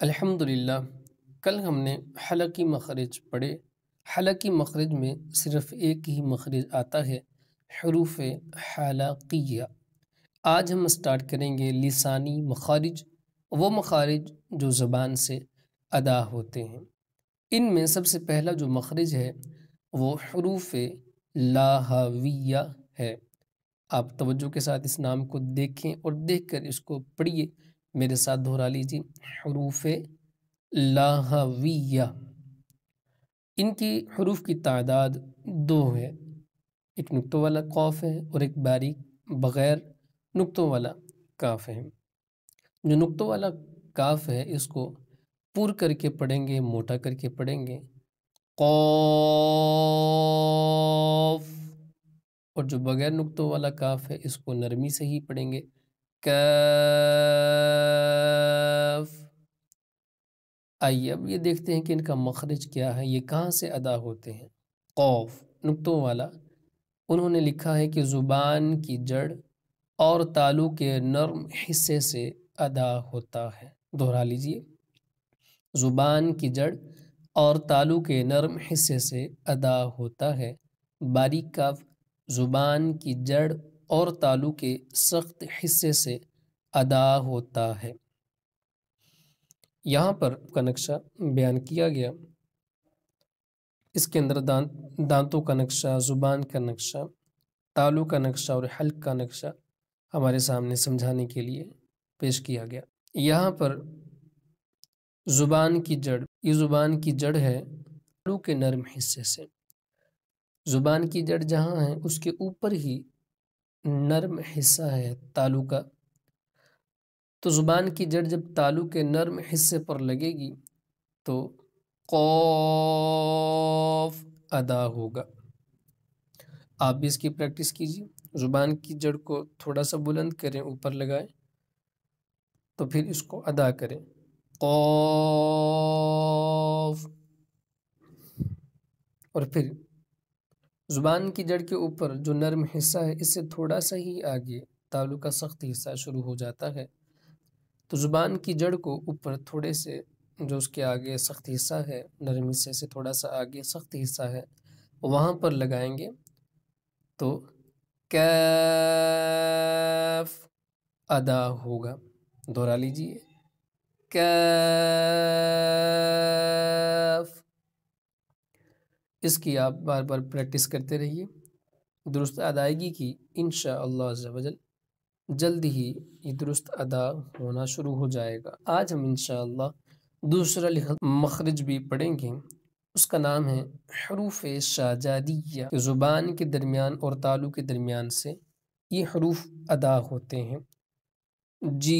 الحمدللہ، کل ہم نے حلقی مخرج پڑھے۔ حلقی مخرج میں صرف ایک ہی مخرج آتا ہے، حروف حلقیہ۔ آج ہم سٹارٹ کریں گے لسانی مخارج، وہ مخارج جو زبان سے ادا ہوتے ہیں۔ ان میں سب سے پہلا جو مخرج ہے وہ حروف لاہویہ ہے۔ آپ توجہ کے ساتھ اس نام کو دیکھیں اور دیکھ کر اس کو پڑھیے، میرے ساتھ دہرا لیجیے۔ حروف لاہویہ، ان کی حروف کی تعداد 2 ہے۔ ایک نقطوں والا قاف ہے اور ایک باریک بغیر نقطوں والا کاف ہے۔ جو نقطوں والا کاف ہے اس کو پر کر کے پڑھیں گے، موٹا کر کے پڑھیں گے، قاف۔ اور جو بغیر نقطوں والا کاف ہے اس کو نرمی سے ہی پڑھیں گے، کاف۔ آئیے اب یہ دیکھتے ہیں کہ ان کا مخرج کیا ہے، یہ کہاں سے ادا ہوتے ہیں۔ قاف نقطوں والا، انہوں نے لکھا ہے کہ زبان کی جڑ اور تالو کے نرم حصے سے ادا ہوتا ہے۔ دہرا لیجئے، زبان کی جڑ اور تالو کے نرم حصے سے ادا ہوتا ہے۔ باریک کاف زبان کی جڑ اور تالو کے سخت حصے سے ادا ہوتا ہے۔ یہاں پر کا نقشہ بیان کیا گیا، اس کے اندر دانتوں کا نقشہ، زبان کا نقشہ، تالو کا نقشہ اور حلق کا نقشہ ہمارے سامنے سمجھانے کے لیے پیش کیا گیا۔ یہاں پر زبان کی جڑ، یہ زبان کی جڑ ہے تالو کے نرم حصے سے۔ زبان کی جڑ جہاں ہے اس کے اوپر ہی نرم حصہ ہے تالو کا، تو زبان کی جڑ جب تالو کے نرم حصے پر لگے گی تو قاف ادا ہوگا۔ آپ بھی اس کی پریکٹس کیجیے، زبان کی جڑ کو تھوڑا سا بلند کریں، اوپر لگائیں تو پھر اس کو ادا کریں، قاف۔ اور پھر زبان کی جڑ کے اوپر جو نرم حصہ ہے اس سے تھوڑا سا ہی آگے تالو کا سخت حصہ شروع ہو جاتا ہے، تو زبان کی جڑ کو اوپر تھوڑے سے جو اس کے آگے سخت حصہ ہے، نرم حصے سے تھوڑا سا آگے سخت حصہ ہے، وہاں پر لگائیں گے تو کیف ادا ہوگا۔ دہرا لیجئے، کیف۔ اس کی آپ بار بار پریکٹس کرتے رہیے، درست ادائیگی کی انشاءاللہ عز و جل جلد ہی یہ درست ادا ہونا شروع ہو جائے گا۔ آج ہم انشاءاللہ دوسرا مخرج بھی پڑھیں گے، اس کا نام ہے حروف شاجادیہ۔ زبان کے درمیان اور تالو کے درمیان سے یہ حروف ادا ہوتے ہیں۔ جیم،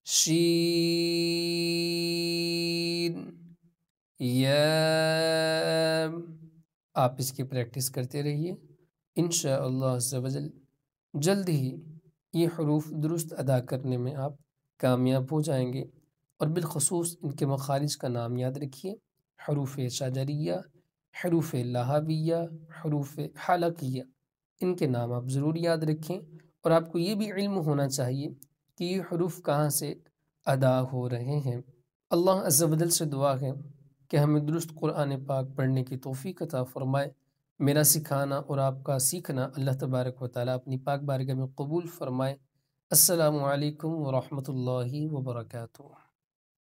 شین، یا۔ آپ اس کی پریکٹس کرتے رہیے، انشاءاللہ عز و جل جلد ہی یہ حروف درست ادا کرنے میں آپ کامیاب ہو جائیں گے۔ اور بالخصوص ان کے مخارج کا نام یاد رکھیے، حروف شجریہ، حروف لاہویہ، حروف حلقیہ، ان کے نام آپ ضرور یاد رکھیں۔ اور آپ کو یہ بھی علم ہونا چاہیے کہ یہ حروف کہاں سے ادا ہو رہے ہیں۔ اللہ عز و جل سے دعا ہے کہ ہمیں درست قرآن پاک پڑھنے کی توفیق عطا فرمائے۔ میرا سکھانا اور آپ کا سیکھنا اللہ تبارک و تعالیٰ اپنی پاک بارگاہ میں قبول فرمائے۔ السلام علیکم ورحمۃ اللہ وبرکاتہ۔